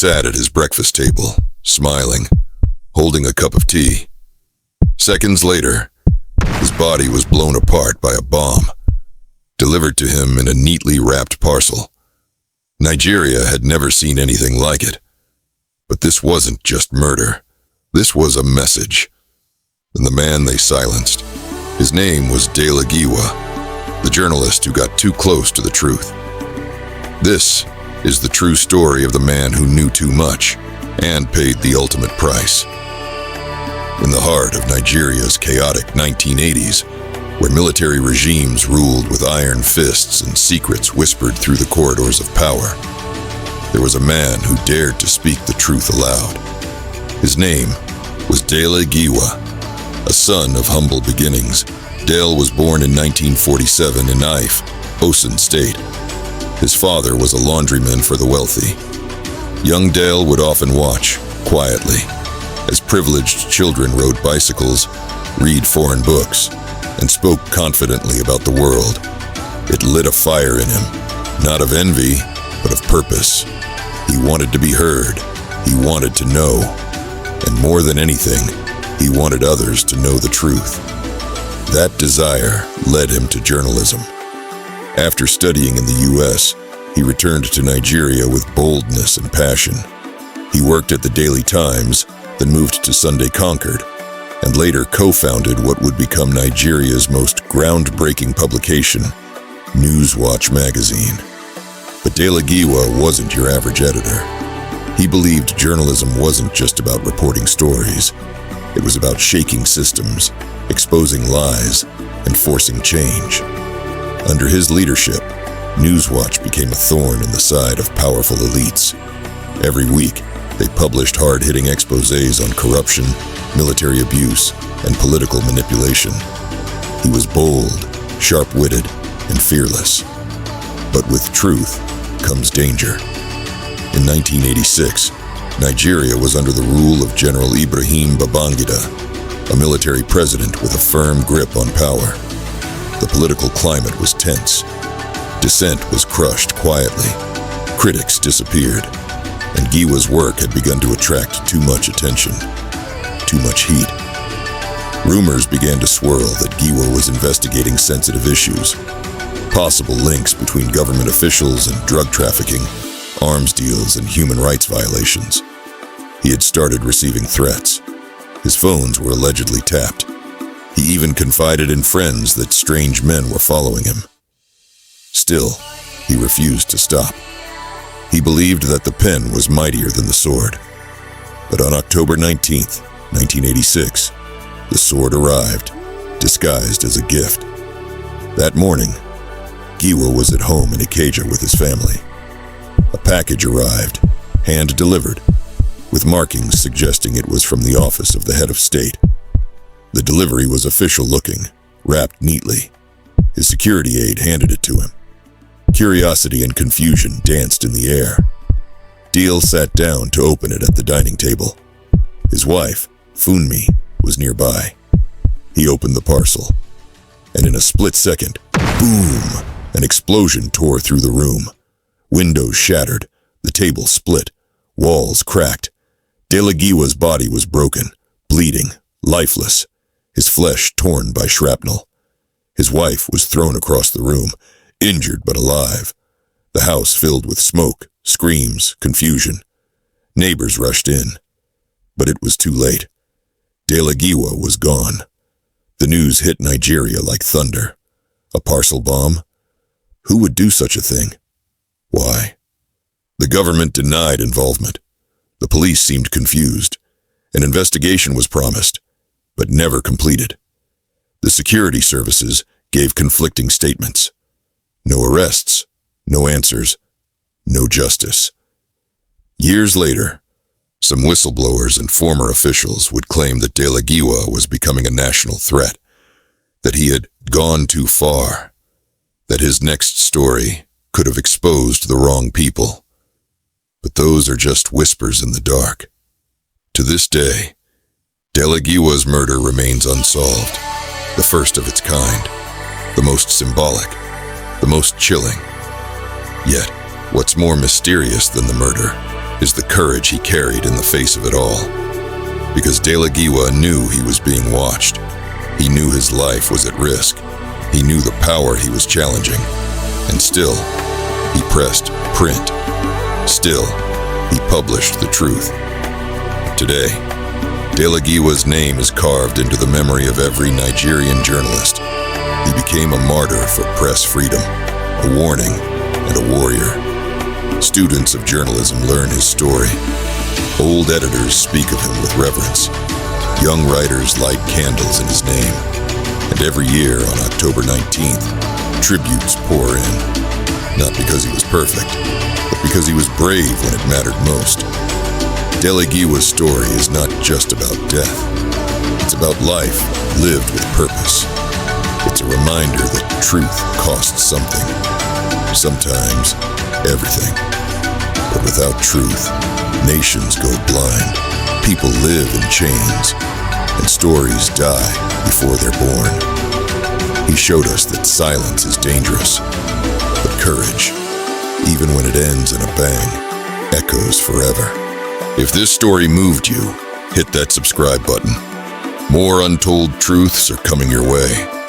sat at his breakfast table, smiling, holding a cup of tea. Seconds later, his body was blown apart by a bomb, delivered to him in a neatly wrapped parcel. Nigeria had never seen anything like it. But this wasn't just murder. This was a message. And the man they silenced, his name was Dele Giwa, the journalist who got too close to the truth. This is the true story of the man who knew too much and paid the ultimate price. In the heart of Nigeria's chaotic 1980s, where military regimes ruled with iron fists and secrets whispered through the corridors of power, there was a man who dared to speak the truth aloud. His name was Dele Giwa. A son of humble beginnings, Dele was born in 1947 in Ife, Osun State. His father was a laundryman for the wealthy. Young Dele would often watch, quietly, as privileged children rode bicycles, read foreign books, and spoke confidently about the world. It lit a fire in him, not of envy, but of purpose. He wanted to be heard. He wanted to know. And more than anything, he wanted others to know the truth. That desire led him to journalism. After studying in the U.S., he returned to Nigeria with boldness and passion. He worked at the Daily Times, then moved to Sunday Concord, and later co-founded what would become Nigeria's most groundbreaking publication, Newswatch magazine. But Dele Giwa wasn't your average editor. He believed journalism wasn't just about reporting stories. It was about shaking systems, exposing lies, and forcing change. Under his leadership, Newswatch became a thorn in the side of powerful elites. Every week, they published hard-hitting exposés on corruption, military abuse, and political manipulation. He was bold, sharp-witted, and fearless. But with truth comes danger. In 1986, Nigeria was under the rule of General Ibrahim Babangida, a military president with a firm grip on power. The political climate was tense. Dissent was crushed quietly. Critics disappeared. And Giwa's work had begun to attract too much attention, too much heat. Rumors began to swirl that Giwa was investigating sensitive issues, possible links between government officials and drug trafficking, arms deals, and human rights violations. He had started receiving threats. His phones were allegedly tapped. He even confided in friends that strange men were following him. Still, he refused to stop. He believed that the pen was mightier than the sword. But on October 19th, 1986, the sword arrived, disguised as a gift. That morning, Giwa was at home in Ikeja with his family. A package arrived, hand-delivered, with markings suggesting it was from the office of the head of state. The delivery was official-looking, wrapped neatly. His security aide handed it to him. Curiosity and confusion danced in the air. Dele sat down to open it at the dining table. His wife, Funmi, was nearby. He opened the parcel, and in a split second, boom! An explosion tore through the room. Windows shattered, the table split, walls cracked. Dele Giwa's body was broken, bleeding, lifeless, his flesh torn by shrapnel. His wife was thrown across the room, injured but alive. The house filled with smoke, screams, confusion. Neighbors rushed in. But it was too late. Dele Giwa was gone. The news hit Nigeria like thunder. A parcel bomb? Who would do such a thing? Why? The government denied involvement. The police seemed confused. An investigation was promised, but never completed. The security services gave conflicting statements. No arrests, no answers, no justice. Years later, some whistleblowers and former officials would claim that Dele Giwa was becoming a national threat, that he had gone too far, that his next story could have exposed the wrong people. But those are just whispers in the dark. To this day, Dele Giwa's murder remains unsolved, the first of its kind, the most symbolic, the most chilling. Yet, what's more mysterious than the murder is the courage he carried in the face of it all. Because Dele Giwa knew he was being watched. He knew his life was at risk. He knew the power he was challenging. And still, he pressed print. Still, he published the truth. Today, Dele Giwa's name is carved into the memory of every Nigerian journalist. He became a martyr for press freedom, a warning, and a warrior. Students of journalism learn his story. Old editors speak of him with reverence. Young writers light candles in his name. And every year on October 19th, tributes pour in. Not because he was perfect, but because he was brave when it mattered most. Dele Giwa's story is not just about death. It's about life lived with purpose. It's a reminder that truth costs something. Sometimes, everything. But without truth, nations go blind. People live in chains, and stories die before they're born. He showed us that silence is dangerous, but courage, even when it ends in a bang, echoes forever. If this story moved you, hit that subscribe button. More untold truths are coming your way.